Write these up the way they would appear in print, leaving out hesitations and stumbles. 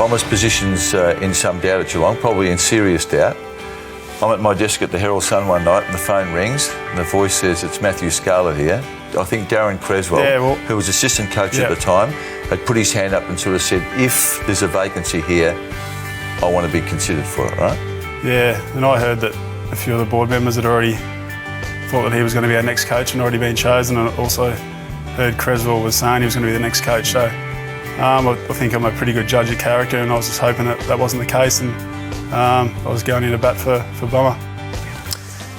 Bombers' position's in some doubt at Geelong, probably in serious doubt. I'm at my desk at the Herald Sun one night and the phone rings and the voice says, it's Matthew Scarlett here. I think Darren Creswell, who was assistant coach at the time, had put his hand up and sort of said, if there's a vacancy here, I want to be considered for it, right? Yeah, and I heard that a few of the board members had already thought that he was going to be our next coach and already been chosen, and I also heard Creswell was saying he was going to be the next coach. So I think I'm a pretty good judge of character, and I was just hoping that that wasn't the case, and I was going in a bat for Bomber.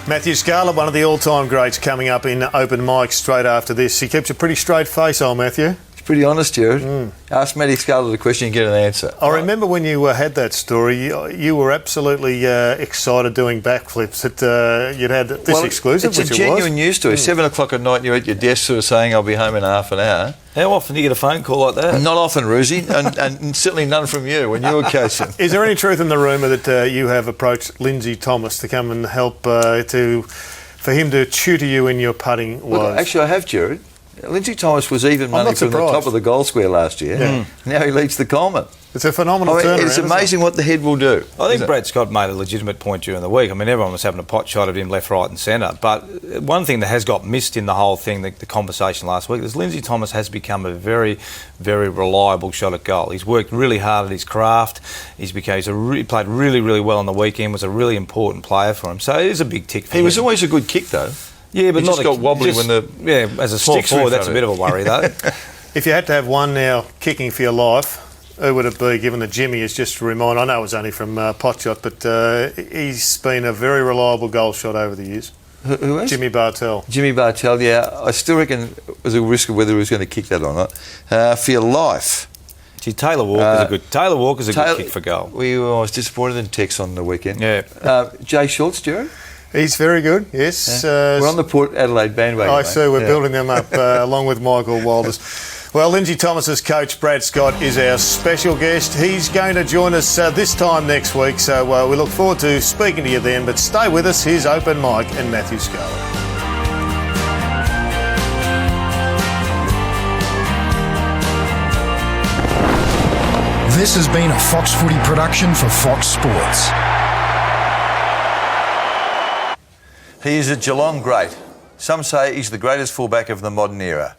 Matthew Scarlett, one of the all-time greats, coming up in open mic straight after this. He keeps a pretty straight face, old Matthew. He's pretty honest, Jared. Ask Matty Scarlett a question and get an answer. I remember when you had that story, you were absolutely excited doing backflips. You'd had this exclusive, it's a genuine news story. 7 o'clock at night and you're at your desk sort of saying, I'll be home in half an hour. How often do you get a phone call like that? Not often, Roosie, and certainly none from you when you were coaching. Is there any truth in the rumour that you have approached Lindsay Thomas to come and help for him to tutor you in your putting woes? Well, actually, I have, Jared. Lindsay Thomas was even money from the top of the goal square last year. Yeah. Now he leads the Coleman. It's a phenomenal turnaround. It's amazing what the head will do. I think Brad Scott made a legitimate point during the week. I mean, everyone was having a pot shot at him left, right and centre. But one thing that has got missed in the whole thing, the conversation last week, is Lindsay Thomas has become a very, very reliable shot at goal. He's worked really hard at his craft. He played really, really well on the weekend, was a really important player for him. So it is a big tick for him. He was always a good kick, though. Yeah, but he just got wobbly when the... Yeah, as a small forward, that's a bit of a worry, though. If you had to have one now kicking for your life, who would it be, given that Jimmy is just to remind? I know it was only from Potshot, but he's been a very reliable goal shot over the years. Who is? Jimmy Bartell. Jimmy Bartell, yeah. I still reckon it was a risk of whether he was going to kick that or not. For your life... Gee, Taylor Walker's a good kick for goal. I was disappointed in Tex on the weekend. Yeah. Jay Schultz, Jared? He's very good, yes. Yeah. We're on the Port Adelaide bandwagon. I see, we're building them up along with Michael Walters. Well, Lindsay Thomas's coach, Brad Scott, is our special guest. He's going to join us this time next week, so we look forward to speaking to you then. But stay with us, here's Open Mike and Matthew Scarlett. This has been a Fox Footy production for Fox Sports. He is a Geelong great. Some say he's the greatest fullback of the modern era.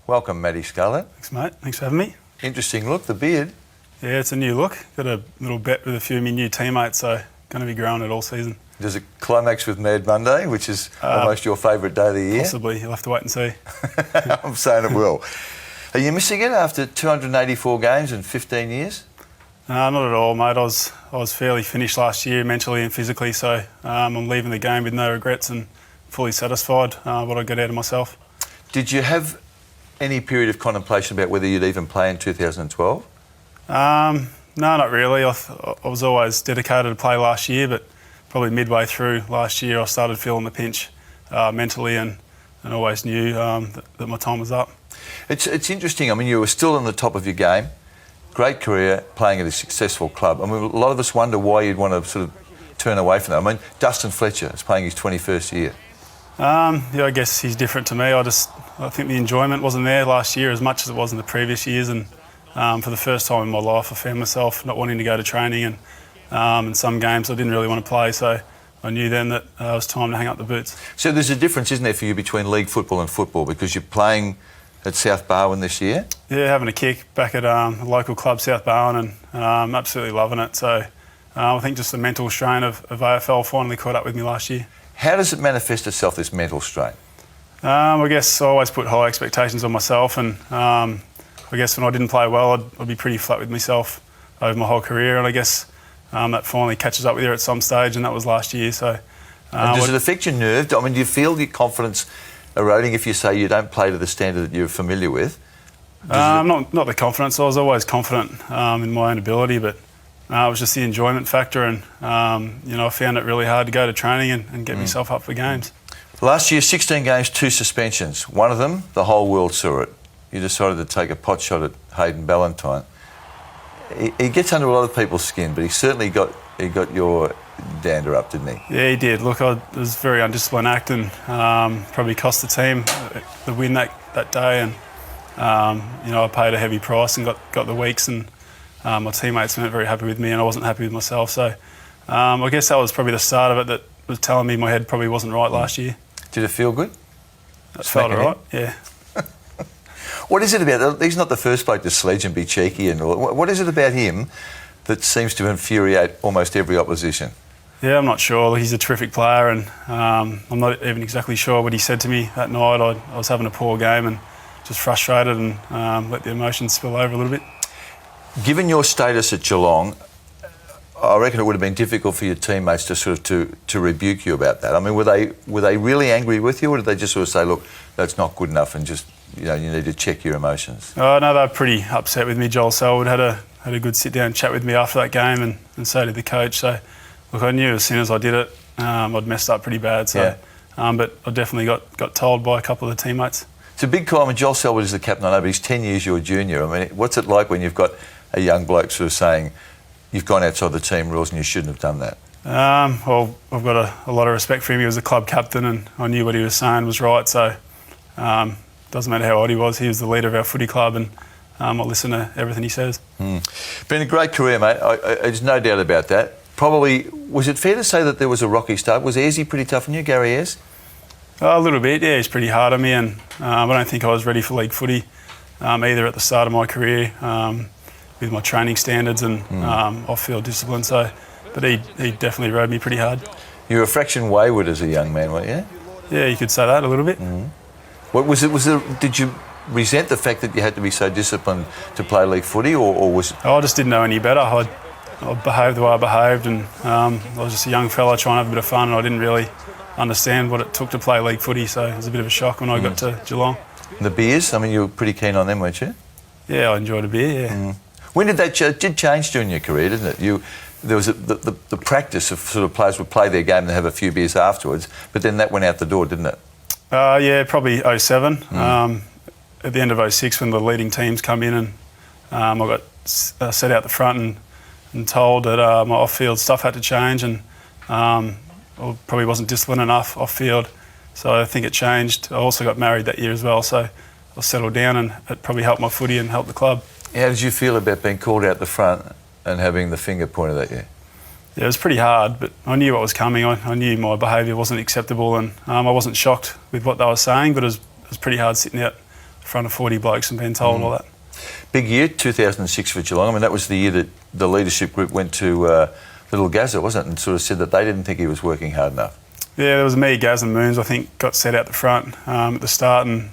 Welcome, Matty Scarlett. Thanks, mate. Thanks for having me. Interesting look, the beard. Yeah, it's a new look. Got a little bet with a few of my new teammates, so going to be growing it all season. Does it climax with Mad Monday, which is almost your favourite day of the year? Possibly. You'll have to wait and see. I'm saying it will. Are you missing it after 284 games in 15 years? Not at all, mate. I was fairly finished last year mentally and physically, so I'm leaving the game with no regrets and fully satisfied what I got out of myself. Did you have any period of contemplation about whether you'd even play in 2012? No, not really. I was always dedicated to play last year, but probably midway through last year I started feeling the pinch mentally and always knew that my time was up. It's interesting. I mean, you were still on the top of your game. Great career, playing at a successful club. I mean, a lot of us wonder why you'd want to sort of turn away from that. I mean, Dustin Fletcher is playing his 21st year. Yeah, I guess he's different to me. I think the enjoyment wasn't there last year as much as it was in the previous years, and for the first time in my life I found myself not wanting to go to training, and in some games I didn't really want to play, so I knew then that it was time to hang up the boots. So there's a difference, isn't there, for you between league football and football, because you're playing at South Barwon this year? Yeah, having a kick back at a local club, South Barwon, and absolutely loving it. So I think just the mental strain of AFL finally caught up with me last year. How does it manifest itself, this mental strain? I guess I always put high expectations on myself, and I guess when I didn't play well, I'd be pretty flat with myself over my whole career, and I guess that finally catches up with you at some stage, and that was last year. So, does it affect your nerve? I mean, do you feel your confidence eroding if you say you don't play to the standard that you're familiar with? Not the confidence. I was always confident in my own ability, but it was just the enjoyment factor, and I found it really hard to go to training and get myself up for games. Last year, 16 games, 2 suspensions. One of them, the whole world saw it. You decided to take a pot shot at Hayden Ballantyne. He gets under a lot of people's skin, but he certainly got your dander up, didn't he? Yeah, he did. Look, it was a very undisciplined act, and probably cost the team the win that day. And I paid a heavy price and got the weeks, and my teammates weren't very happy with me and I wasn't happy with myself. So I guess that was probably the start of it that was telling me my head probably wasn't right last year. Did it feel good? It felt all right, yeah. What is it about? He's not the first bloke to sledge and be cheeky and all. What is it about him that seems to infuriate almost every opposition? Yeah, I'm not sure. He's a terrific player, and I'm not even exactly sure what he said to me that night. I was having a poor game and just frustrated and let the emotions spill over a little bit. Given your status at Geelong, I reckon it would have been difficult for your teammates to sort of to rebuke you about that. I mean, were they really angry with you, or did they just sort of say, "Look, that's not good enough," and just you need to check your emotions? Oh no, they were pretty upset with me. Joel Selwood had a good sit down chat with me after that game, and so did the coach. So. Look, I knew as soon as I did it, I'd messed up pretty bad. So, yeah. But I definitely got told by a couple of the teammates. It's a big call. I mean, Joel Selwood is the captain, I know, but he's 10 years your junior. I mean, what's it like when you've got a young bloke sort of saying you've gone outside the team rules and you shouldn't have done that? Well, I've got a lot of respect for him. He was a club captain and I knew what he was saying was right. So doesn't matter how old he was the leader of our footy club, and I'll listen to everything he says. Been a great career, mate. There's no doubt about that. Probably, was it fair to say that there was a rocky start? Was Ayresy pretty tough on you, Gary Ayres? A little bit, yeah. He's pretty hard on me, and I don't think I was ready for league footy either at the start of my career with my training standards and off-field discipline. So, but he definitely rode me pretty hard. You were a fraction wayward as a young man, weren't you? Yeah, you could say that a little bit. What was it? Did you resent the fact that you had to be so disciplined to play league footy, or was? I just didn't know any better. I behaved the way I behaved, and I was just a young fella trying to have a bit of fun, and I didn't really understand what it took to play league footy, so it was a bit of a shock when I got to Geelong. And the beers, I mean, you were pretty keen on them, weren't you? Yeah, I enjoyed a beer, yeah. When did that did change during your career, didn't it? There was the practice of sort of players would play their game and have a few beers afterwards, but then that went out the door, didn't it? Yeah, probably 07. At the end of 06, when the leading teams come in, and I got set out the front and told that my off-field stuff had to change, and I probably wasn't disciplined enough off-field, so I think it changed. I also got married that year as well, so I settled down, and it probably helped my footy and helped the club. How did you feel about being called out the front and having the finger pointed at you? Yeah, it was pretty hard, but I knew what was coming. I knew my behaviour wasn't acceptable, and I wasn't shocked with what they were saying, but it was pretty hard sitting out in front of 40 blokes and being told all that. Big year, 2006 for Geelong. I mean, that was the year that the leadership group went to Little Gazza, wasn't it, and sort of said that they didn't think he was working hard enough. Yeah, there was me, Gaz and Moons, I think, got set out the front at the start, and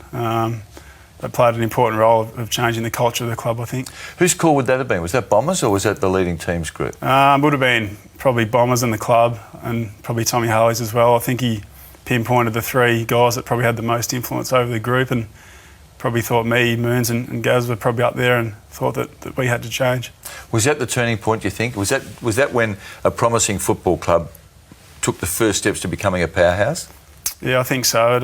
they played an important role of changing the culture of the club, I think. Whose call would that have been? Was that Bombers or was that the leading teams group? It would have been probably Bombers and the club, and probably Tommy Harley's as well. I think he pinpointed the three guys that probably had the most influence over the group, and probably thought me, Moons and Gaz were probably up there, and thought that we had to change. Was that the turning point, do you think? Was that when a promising football club took the first steps to becoming a powerhouse? Yeah, I think so.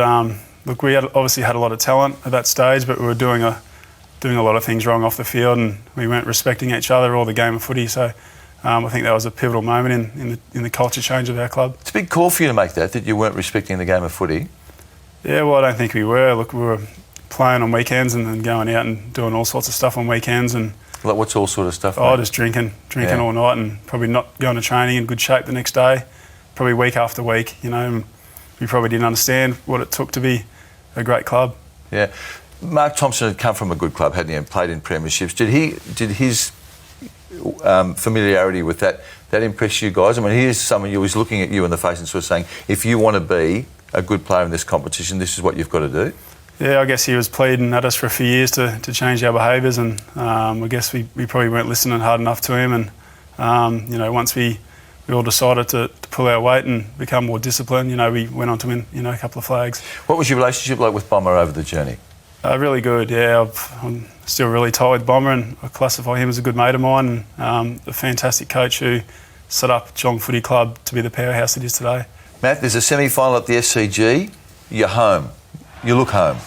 Look, we obviously had a lot of talent at that stage, but we were doing a lot of things wrong off the field, and we weren't respecting each other or the game of footy. So I think that was a pivotal moment in the culture change of our club. It's a big call for you to make that you weren't respecting the game of footy. Yeah, well, I don't think we were. Look, we were playing on weekends and going out and doing all sorts of stuff on weekends. And like, what's all sort of stuff? Oh, just drinking all night, and probably not going to training in good shape the next day. Probably week after week, you know. We probably didn't understand what it took to be a great club. Yeah. Mark Thompson had come from a good club, hadn't he, and played in premierships. Did his familiarity with that impress you guys? I mean, here's someone who was looking at you in the face and sort of saying, if you want to be a good player in this competition, this is what you've got to do. Yeah, I guess he was pleading at us for a few years to change our behaviours, and I guess we probably weren't listening hard enough to him, and you know, once we all decided to pull our weight and become more disciplined, you know, we went on to win, you know, a couple of flags. What was your relationship like with Bomber over the journey? Really good, yeah. I'm still really tight with Bomber, and I classify him as a good mate of mine, and a fantastic coach who set up Geelong Footy Club to be the powerhouse it is today. Matt, there's a semi-final at the SCG. You're home. You look home.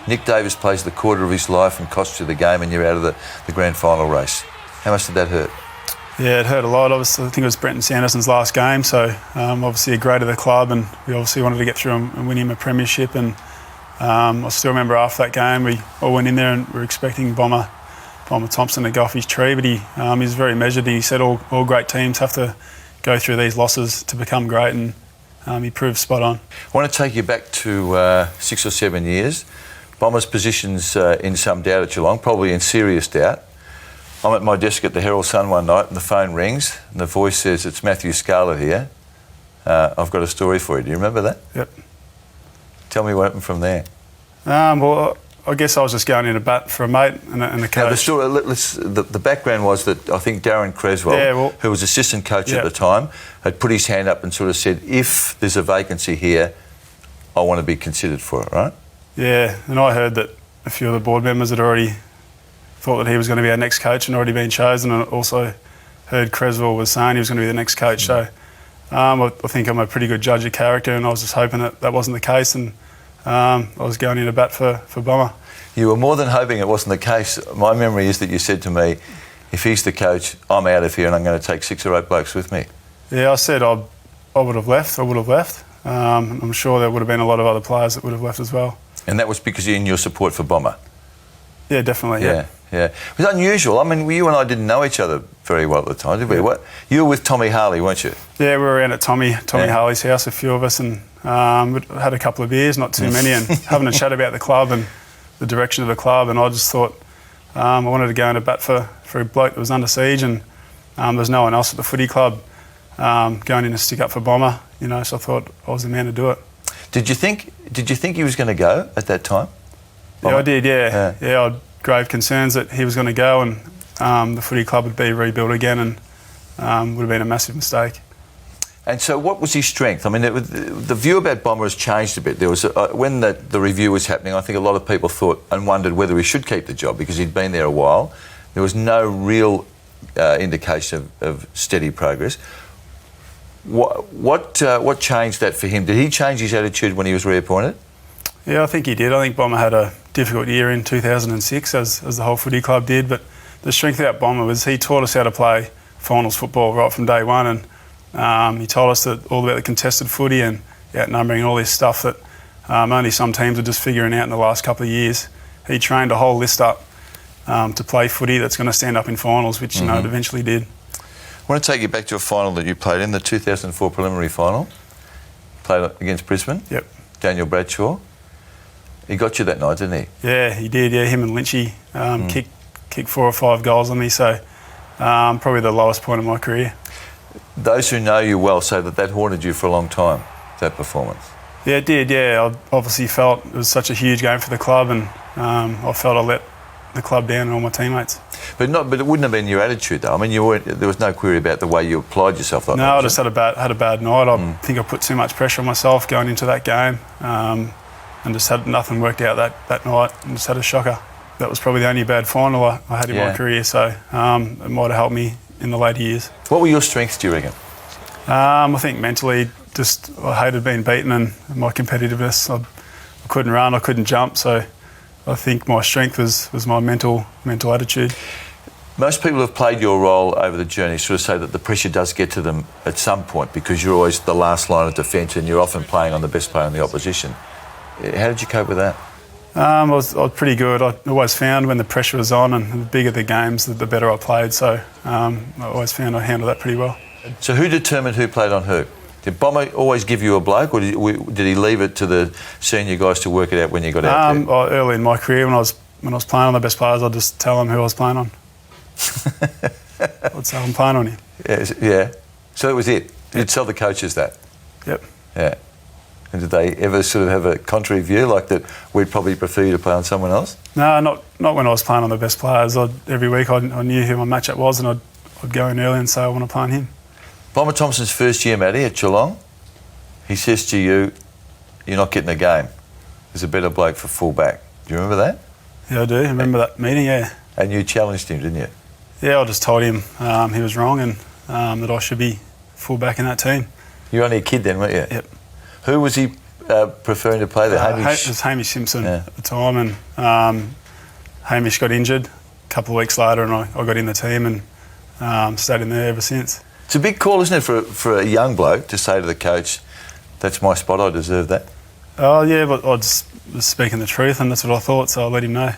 Nick Davis plays the quarter of his life and costs you the game, and you're out of the grand final race. How much did that hurt? Yeah, it hurt a lot. Obviously, I think it was Brenton Sanderson's last game, so obviously a great of the club, and we obviously wanted to get through and win him a premiership. And I still remember after that game, we all went in there and we were expecting Bomber Bomber Thompson to go off his tree, but he's very measured. He said all great teams have to go through these losses to become great, and he proved spot on. I want to take you back to 6 or 7 years. Bombers' positions in some doubt at Geelong, probably in serious doubt. I'm at my desk at the Herald Sun one night and the phone rings and the voice says, "It's Matthew Scarlett here. I've got a story for you." Do you remember that? Yep. Tell me what happened from there. Well, I guess I was just going in a bat for a mate and a coach. Now, the background was that I think Darren Creswell, who was assistant coach at the time, had put his hand up and sort of said, if there's a vacancy here, I want to be considered for it, right? Yeah, and I heard that a few of the board members had already thought that he was going to be our next coach and already been chosen, and also heard Creswell was saying he was going to be the next coach. So I think I'm a pretty good judge of character, and I was just hoping that wasn't the case, and I was going in a bat for Bomber. You were more than hoping it wasn't the case. My memory is that you said to me, if he's the coach, I'm out of here and I'm going to take 6 or 8 blokes with me. Yeah, I said I would have left. I'm sure there would have been a lot of other players that would have left as well. And that was because in your support for Bomber? Yeah, definitely, yeah. It was unusual. I mean, you and I didn't know each other very well at the time, did we? Yeah. You were with Tommy Harley, weren't you? Yeah, we were around at Tommy Harley's house, a few of us, and we had a couple of beers, not too many, and having a chat about the club and the direction of the club, and I just thought I wanted to go in a bat for a bloke that was under siege, and there was no one else at the footy club going in to stick up for Bomber, so I thought I was the man to do it. Did you think he was going to go at that time? Bomber? Yeah, I did, yeah. I had grave concerns that he was going to go, and the footy club would be rebuilt again, and would have been a massive mistake. And so what was his strength? I mean, the view about Bomber has changed a bit. There was when the review was happening, I think a lot of people thought and wondered whether he should keep the job because he'd been there a while. There was no real indication of steady progress. What changed that for him? Did he change his attitude when he was reappointed? Yeah, I think he did. I think Bomber had a difficult year in 2006, as the whole footy club did. But the strength about Bomber was he taught us how to play finals football right from day one, and he told us that all about the contested footy and outnumbering and all this stuff that only some teams are just figuring out in the last couple of years. He trained a whole list up to play footy that's going to stand up in finals, which it eventually did. I want to take you back to a final that you played in, the 2004 preliminary final. Played against Brisbane. Yep. Daniel Bradshaw. He got you that night, didn't he? Yeah, he did. Yeah, him and Lynchy kicked 4 or 5 goals on me, so probably the lowest point of my career. Those who know you well say that haunted you for a long time, that performance. Yeah, it did, yeah. I obviously felt it was such a huge game for the club, and I felt I let the club down and all my teammates. But it wouldn't have been your attitude, though. I mean, there was no query about the way you applied yourself. Like no, I just had a bad night. I think I put too much pressure on myself going into that game, and just had nothing worked out that night, and just had a shocker. That was probably the only bad final I had in my career, so it might have helped me in the later years. What were your strengths, do you reckon? I think mentally, just I hated being beaten, and my competitiveness. I couldn't run, I couldn't jump, so I think my strength was my mental attitude. Most people who have played your role over the journey sort of say that the pressure does get to them at some point because you're always the last line of defence and you're often playing on the best player in the opposition. How did you cope with that? I was pretty good. I always found when the pressure was on and the bigger the games, the better I played. So I always found I handled that pretty well. So who determined who played on who? Did Bomber always give you a bloke, or did he leave it to the senior guys to work it out when you got out there? Early in my career, when I was playing on the best players, I'd just tell them who I was playing on. I'd say I'm playing on him. Yeah. So that was it. You'd tell the coaches that. Yep. Yeah. And did they ever sort of have a contrary view, like that we'd probably prefer you to play on someone else? No, not when I was playing on the best players. Every week I knew who my matchup was, and I'd go in early and say I want to play on him. Bomber Thompson's first year, Matty, at Geelong, he says to you, you're not getting a game. There's a better bloke for full-back. Do you remember that? Yeah, I do. I remember that meeting, yeah. And you challenged him, didn't you? Yeah, I just told him he was wrong and that I should be full-back in that team. You were only a kid then, weren't you? Yep. Who was he preferring to play there? It was Hamish Simpson at the time, and Hamish got injured a couple of weeks later, and I got in the team and stayed in there ever since. It's a big call, isn't it, for a young bloke to say to the coach, that's my spot, I deserve that? Oh, yeah, but I just was speaking the truth, and that's what I thought, so I let him know.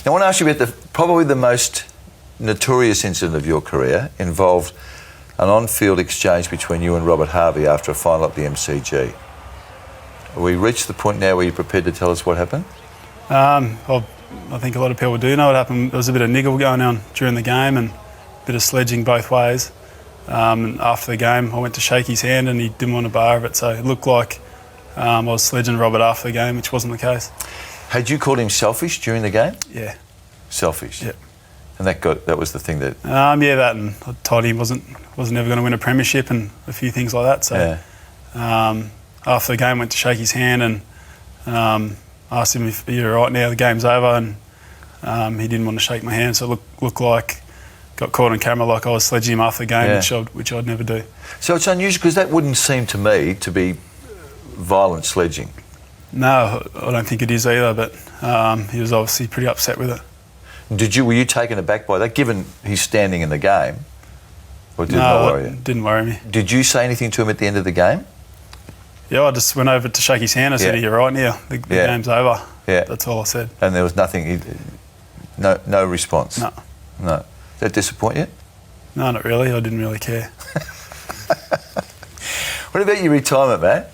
Now, I want to ask you about probably the most notorious incident of your career. Involved an on-field exchange between you and Robert Harvey after a final at the MCG. Have we reached the point now where you're prepared to tell us what happened? Well, I think a lot of people do know what happened. There was a bit of niggle going on during the game and a bit of sledging both ways. And after the game, I went to shake his hand and he didn't want a bar of it, so it looked like I was sledging Robert after the game, which wasn't the case. Had you called him selfish during the game? Yeah. Selfish? Yep. And that was the thing that... Yeah, that, and I told him he wasn't ever going to win a premiership and a few things like that, so... Yeah. After the game, went to shake his hand and asked him if you're all right now, the game's over, and he didn't want to shake my hand, so it looked like got caught on camera like I was sledging him after the game, which I'd never do. So it's unusual because that wouldn't seem to me to be violent sledging. No, I don't think it is either, but he was obviously pretty upset with it. Were you taken aback by that, given he's standing in the game? Or did it not worry you? No, it didn't worry me. Did you say anything to him at the end of the game? Yeah, I just went over to shake his hand. I said, "You're right now. The game's over." Yeah, that's all I said. And there was nothing. No response. No. No. Did that disappoint you? No, not really. I didn't really care. What about your retirement, Matt?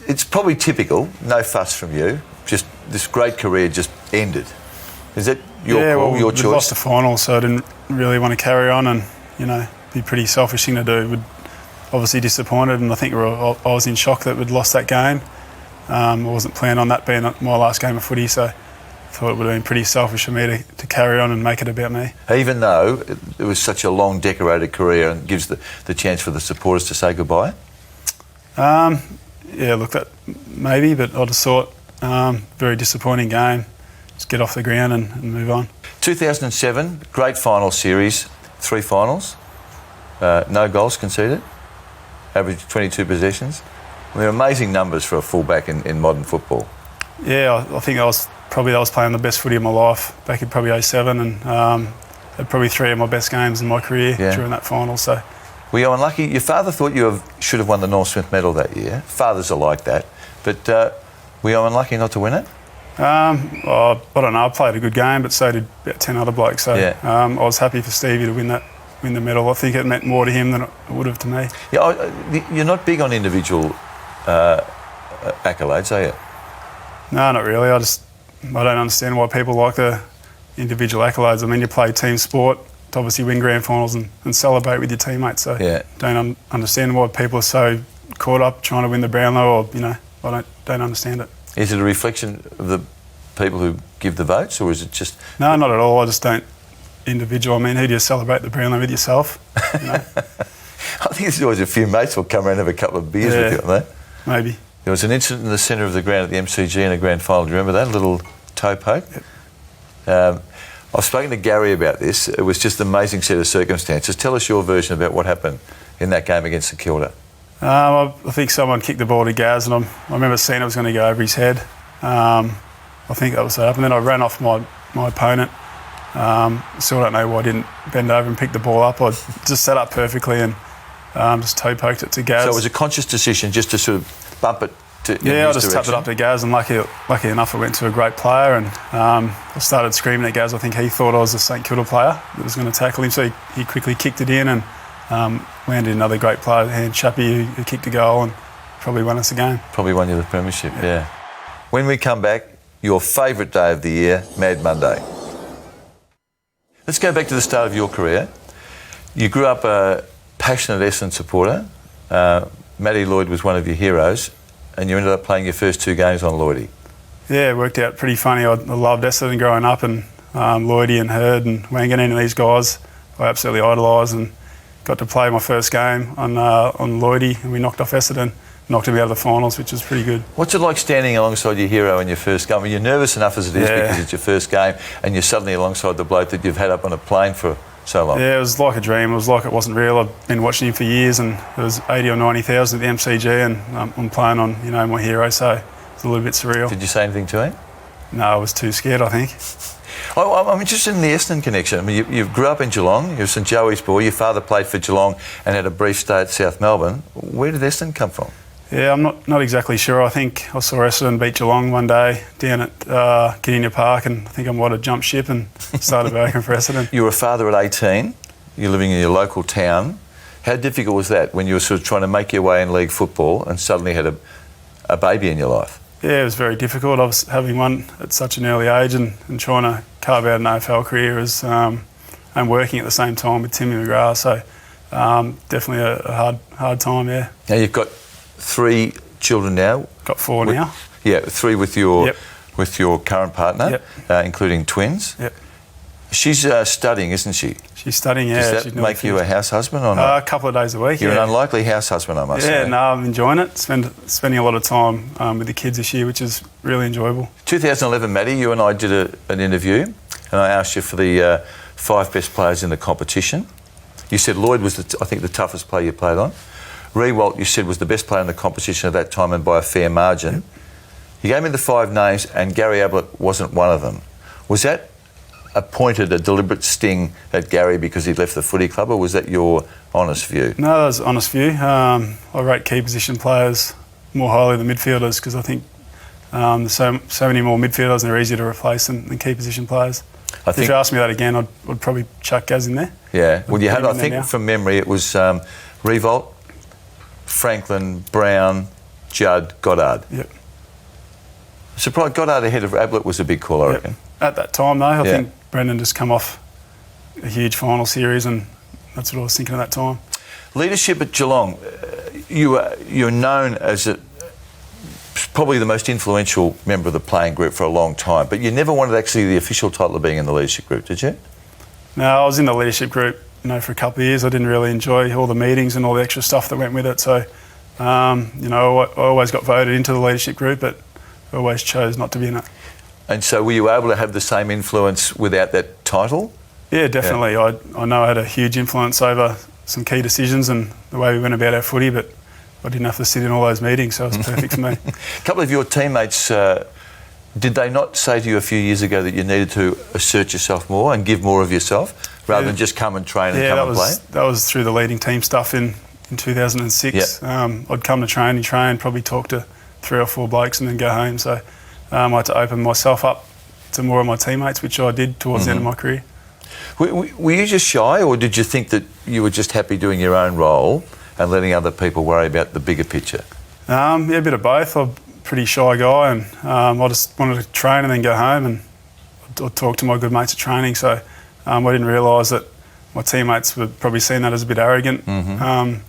It's probably typical. No fuss from you. Just this great career just ended. Is that your call, your choice? We lost the final, so I didn't really want to carry on, and be a pretty selfish thing to do. Obviously disappointed, and I think I was in shock that we'd lost that game. I wasn't planning on that being my last game of footy, so I thought it would have been pretty selfish for me to carry on and make it about me. Even though it was such a long, decorated career and gives the chance for the supporters to say goodbye? Yeah, look, that maybe, but I just thought very disappointing game. Just get off the ground and move on. 2007, great final series, 3 finals, no goals conceded. Average 22 possessions. They're amazing numbers for a fullback in modern football. Yeah, I think I was playing the best footy of my life back in probably 07, and had probably 3 of my best games in my career during that final. So, were you unlucky? Your father thought you should have won the Norm Smith medal that year. Fathers are like that, but were you unlucky not to win it? I don't know. I played a good game, but so did about 10 other blokes. So I was happy for Stevie to win the medal. I think it meant more to him than it would have to me. Yeah, you're not big on individual accolades, are you? No, not really. I don't understand why people like the individual accolades. I mean, you play team sport to obviously win grand finals and celebrate with your teammates. So don't understand why people are so caught up trying to win the Brownlow, or I don't understand it. Is it a reflection of the people who give the votes, or is it just... No, not at all. I just don't... Individual. I mean, who do you celebrate the Brownlow with yourself? I think there's always a few mates will come around and have a couple of beers with you, aren't they? Maybe. There was an incident in the centre of the ground at the MCG in a grand final. Do you remember that? A little toe poke? Yep. I've spoken to Gary about this. It was just an amazing set of circumstances. Tell us your version about what happened in that game against St Kilda. I think someone kicked the ball to Gaz, and I remember seeing it was going to go over his head. I think that was what happened. Then I ran off my opponent. Still don't know why I didn't bend over and pick the ball up. I just set up perfectly and just toe poked it to Gaz. So it was a conscious decision just to sort of bump it to I just tapped it up to Gaz, and lucky enough it went to a great player, and I started screaming at Gaz. I think he thought I was a St Kilda player that was going to tackle him, so he quickly kicked it in and landed another great player, hand Chappie, who kicked a goal and probably won us the game. Probably won you the premiership, yeah. When we come back, your favourite day of the year, Mad Monday. Let's go back to the start of your career. You grew up a passionate Essendon supporter. Matty Lloyd was one of your heroes, and you ended up playing your first 2 games on Lloydie. Yeah, it worked out pretty funny. I loved Essendon growing up, and Lloydie and Hurd and Wangan and these guys I absolutely idolised, and got to play my first game on Lloydie, and we knocked off Essendon. Knocked him out of the finals, which was pretty good. What's it like standing alongside your hero in your first game? I mean, you're nervous enough as it is because it's your first game, and you're suddenly alongside the bloke that you've had up on a plane for so long. Yeah, it was like a dream. It was like it wasn't real. I've been watching him for years, and there was 80 or 90,000 at the MCG, and I'm playing on my hero, so it's a little bit surreal. Did you say anything to him? No, I was too scared, I think. I'm interested in the Essendon connection. I mean, you grew up in Geelong. You're a St Joey's boy. Your father played for Geelong and had a brief stay at South Melbourne. Where did Essendon come from? Yeah, I'm not exactly sure. I think I saw Essendon beat Geelong one day down at Kardinia Park, and I think I might have jumped ship and started working for Essendon. You were a father at 18. You're living in your local town. How difficult was that when you were sort of trying to make your way in league football and suddenly had a baby in your life? Yeah, it was very difficult. I was having one at such an early age and trying to carve out an AFL career and working at the same time with Timmy McGrath. So definitely a hard time, yeah. Now you've got 3 children now. Got 4 now. Yeah, 3 with your current partner, including twins. Yep. She's studying, isn't she? She's studying, yeah. Does that make you a house husband or not? A couple of days a week, You're an unlikely house husband, I must say. Yeah, no, I'm enjoying it. Spending a lot of time with the kids this year, which is really enjoyable. 2011, Matty, you and I did an interview, and I asked you for the 5 best players in the competition. You said Lloyd was, I think, the toughest player you played on. Rewalt, you said, was the best player in the competition at that time and by a fair margin. Yep. You gave me the 5 names, and Gary Ablett wasn't one of them. Was that a deliberate sting at Gary because he'd left the footy club, or was that your honest view? No, that was an honest view. I rate key position players more highly than midfielders because I think there's so many more midfielders and they're easier to replace than key position players. If you asked me that again, I'd probably chuck Gaz in there. Yeah, well, you had, I think, from memory, it was Rewalt, Franklin, Brown, Judd, Goddard. Yep. Surprised Goddard ahead of Ablett was a big call, I reckon. At that time, though, I think Brendan just come off a huge final series, and that's what I was thinking at that time. Leadership at Geelong, you're known as probably the most influential member of the playing group for a long time, but you never wanted actually the official title of being in the leadership group, did you? No, I was in the leadership group, for a couple of years. I didn't really enjoy all the meetings and all the extra stuff that went with it. So, I always got voted into the leadership group, but I always chose not to be in it. And so were you able to have the same influence without that title? Yeah, definitely. Yeah. I know I had a huge influence over some key decisions and the way we went about our footy, but I didn't have to sit in all those meetings, so it was perfect for me. A couple of your teammates, did they not say to you a few years ago that you needed to assert yourself more and give more of yourself rather than just come and train and come and play? That was through the leading team stuff in 2006. Yep. I'd come to train, probably talk to 3 or 4 blokes and then go home. So I had to open myself up to more of my teammates, which I did towards the end of my career. Were you just shy, or did you think that you were just happy doing your own role and letting other people worry about the bigger picture? Yeah, a bit of both. I'm a pretty shy guy, and I just wanted to train and then go home, and I'd talk to my good mates at training. So I didn't realise that my teammates were probably seeing that as a bit arrogant and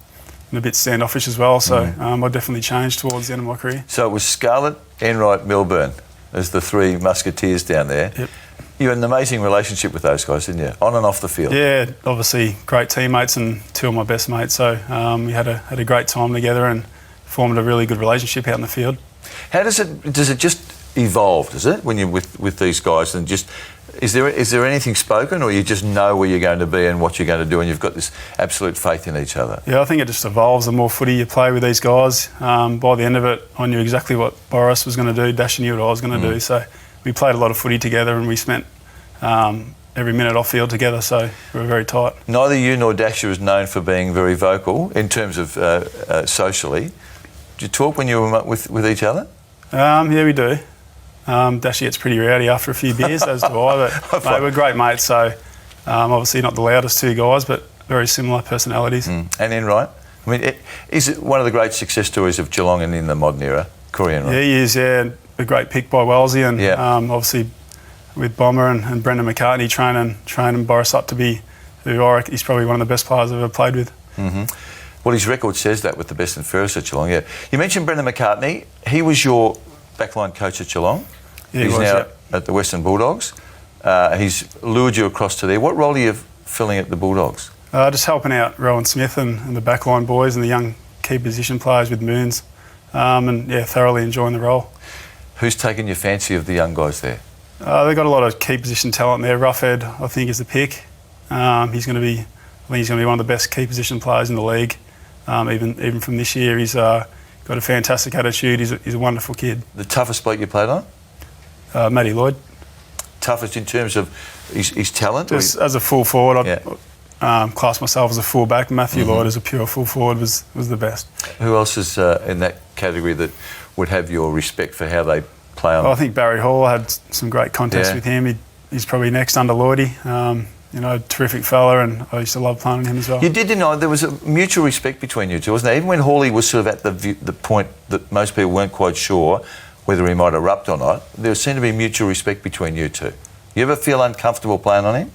a bit standoffish as well. So I definitely changed towards the end of my career. So it was Scarlett, Enright, Milburn as the 3 musketeers down there. Yep. You had an amazing relationship with those guys, didn't you? On and off the field. Yeah, obviously great teammates and 2 of my best mates. So we had a great time together and formed a really good relationship out in the field. How does it just evolve, does it, when you're with these guys, and just is there anything spoken, or you just know where you're going to be and what you're going to do, and you've got this absolute faith in each other? Yeah, I think it just evolves. The more footy you play with these guys, by the end of it, I knew exactly what Boris was going to do, Dasher knew what I was going to do. So we played a lot of footy together, and we spent every minute off field together, so we were very tight. Neither you nor Dasher is known for being very vocal in terms of socially. Did you talk when you were with each other? Yeah, we do. Dasher gets pretty rowdy after a few beers, as do I, but we're great mates, so obviously not the loudest 2 guys, but very similar personalities. And Enright? I mean, is it one of the great success stories of Geelong and in the modern era, Corey Enright? Yeah, he is, yeah. A great pick by Wellesley, and obviously with Bomber and Brendan McCartney training Boris up to be who I reckon he's probably one of the best players I've ever played with. Well, his record says that with the best and fairest at Geelong, yeah. You mentioned Brendan McCartney. He was your backline coach at Geelong. Yeah, he's now at the Western Bulldogs. He's lured you across to there. What role are you filling at the Bulldogs? Just helping out Rowan Smith and the backline boys and the young key position players with Moons. And thoroughly enjoying the role. Who's taken your fancy of the young guys there? They've got a lot of key position talent there. Roughhead, I think, is the pick. He's going to be one of the best key position players in the league. Even from this year, he's got a fantastic attitude. He's a wonderful kid. The toughest bloke you played on? Matty Lloyd. Toughest in terms of his talent? Just as a full forward, class myself as a full-back. Matthew Lloyd as a pure full forward was the best. Who else is in that category that would have your respect for how they play on? I think Barry Hall had some great contests with him. He's probably next under Lloydie. Terrific fella, and I used to love playing with him as well. You did deny there was a mutual respect between you two, wasn't there? Even when Hawley was sort of at the point that most people weren't quite sure whether he might erupt or not, there seemed to be mutual respect between you two. You ever feel uncomfortable playing on him?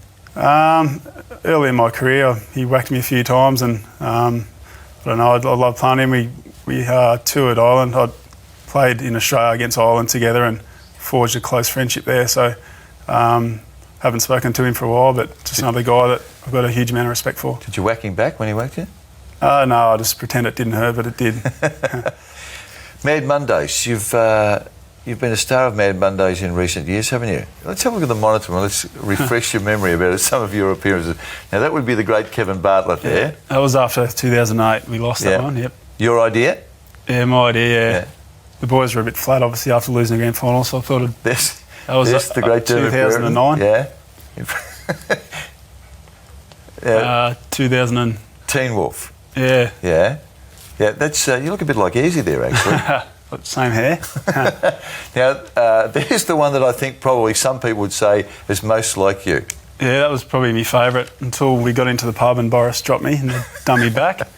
Early in my career, he whacked me a few times, and I don't know, I love playing him. We toured Ireland. I played in Australia against Ireland together and forged a close friendship there. So haven't spoken to him for a while, but just another guy that I've got a huge amount of respect for. Did you whack him back when he whacked you? No, I just pretend it didn't hurt, but it did. Mad Mondays. You've been a star of Mad Mondays in recent years, haven't you? Let's have a look at the monitor and let's refresh your memory about some of your appearances. Now, that would be the great Kevin Bartlett there. That was after 2008. We lost that one, yep. Your idea? Yeah, my idea, yeah. The boys were a bit flat, obviously, after losing the grand final, so I thought that was the great 2009. Yeah. 2000 Teen Wolf. Yeah. Yeah. Yeah, that's you look a bit like Easy there, actually. Same hair. Now, there's the one that I think probably some people would say is most like you. Yeah, that was probably my favourite until we got into the pub and Boris dropped me and done me back.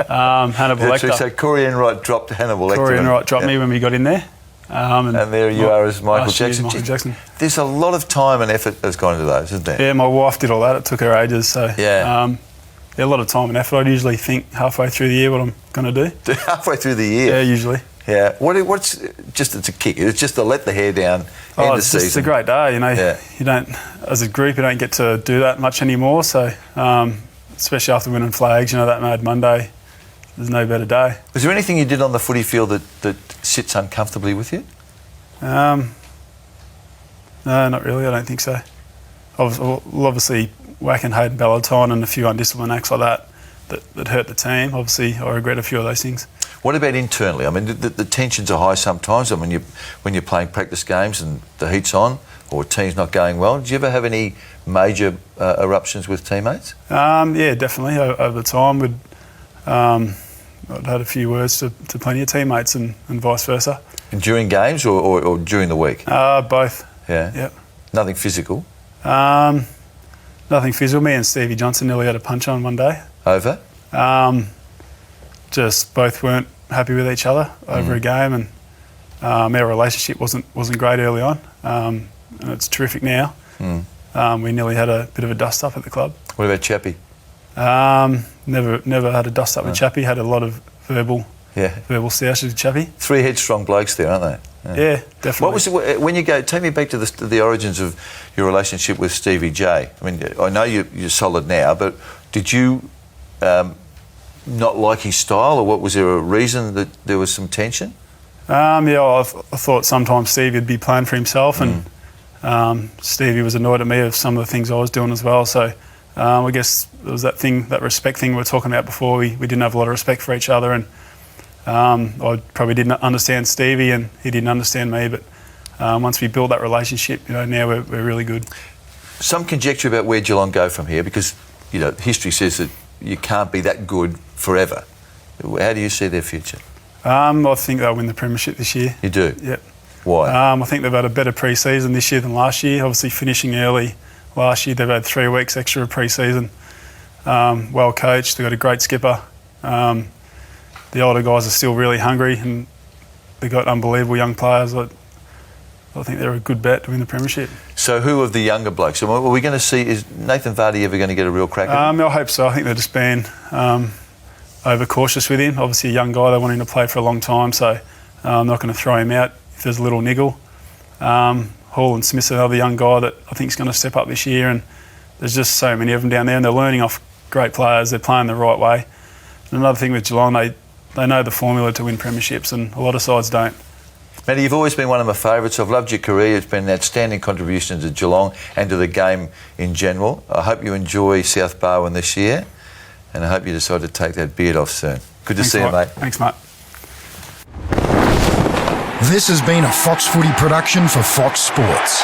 Hannibal Lecter. So Corey Enright dropped Hannibal Lecter. Corey Enright dropped me when we got in there. And there you are as Michael Jackson. There's a lot of time and effort that's gone into those, isn't there? Yeah, my wife did all that. It took her ages. So a lot of time and effort. I'd usually think halfway through the year what I'm going to do. Halfway through the year? Yeah, usually. Yeah. What's just it's a kick. It's just to let the hair down. It's just a great day. You don't, as a group, you don't get to do that much anymore. So, especially after winning flags, that Mad Monday, there's no better day. Was there anything you did on the footy field that sits uncomfortably with you? No, not really. I don't think so. Obviously, whacking Hayden Ballantyne and a few undisciplined acts like that hurt the team. Obviously, I regret a few of those things. What about internally? I mean, the tensions are high sometimes. I mean, when you're playing practice games and the heat's on, or a team's not going well. Did you ever have any major eruptions with teammates? Yeah, definitely. Over time, I'd had a few words to plenty of teammates and vice versa. And during games or during the week? Both. Yeah. Yep. Nothing physical? Nothing physical. Me and Stevie Johnson nearly had a punch on one day. Over? Just both weren't happy with each other over a game, and our relationship wasn't great early on, and it's terrific now. We nearly had a bit of a dust up at the club. What about Chappie? Never had a dust up with Chappie. Had a lot of verbal soushes with Chappie. 3 headstrong blokes there, aren't they? Yeah, definitely. What was it, when you go? Take me back to the origins of your relationship with Stevie J. I mean, I know you're solid now, but did you not like his style, or what was there a reason that there was some tension? I thought sometimes Stevie would be playing for himself, and Stevie was annoyed at me of some of the things I was doing as well. So I guess there was that respect thing we were talking about before. We didn't have a lot of respect for each other, and I probably didn't understand Stevie, and he didn't understand me. But once we built that relationship, now we're really good. Some conjecture about where Geelong go from here, because history says that you can't be that good forever. How do you see their future? I think they'll win the premiership this year. You do? Yep. Why? I think they've had a better pre-season this year than last year. Obviously finishing early last year, they've had 3 weeks extra of pre-season. Well coached, they've got a great skipper. The older guys are still really hungry, and they've got unbelievable young players. I think they're a good bet to win the premiership. So who of the younger blokes? Are we going to see, is Nathan Vardy ever going to get a real crack at him? I hope so. I think they're just being overcautious with him. Obviously a young guy, they want him to play for a long time, so I'm not going to throw him out if there's a little niggle. Hall and Smith's another young guy that I think is going to step up this year, and there's just so many of them down there, and they're learning off great players. They're playing the right way. And another thing with Geelong, they know the formula to win premierships, and a lot of sides don't. Matty, you've always been one of my favourites. I've loved your career. It's been an outstanding contribution to Geelong and to the game in general. I hope you enjoy South Barwon this year, and I hope you decide to take that beard off soon. Good to see you, mate. Thanks, mate. This has been a Fox Footy production for Fox Sports.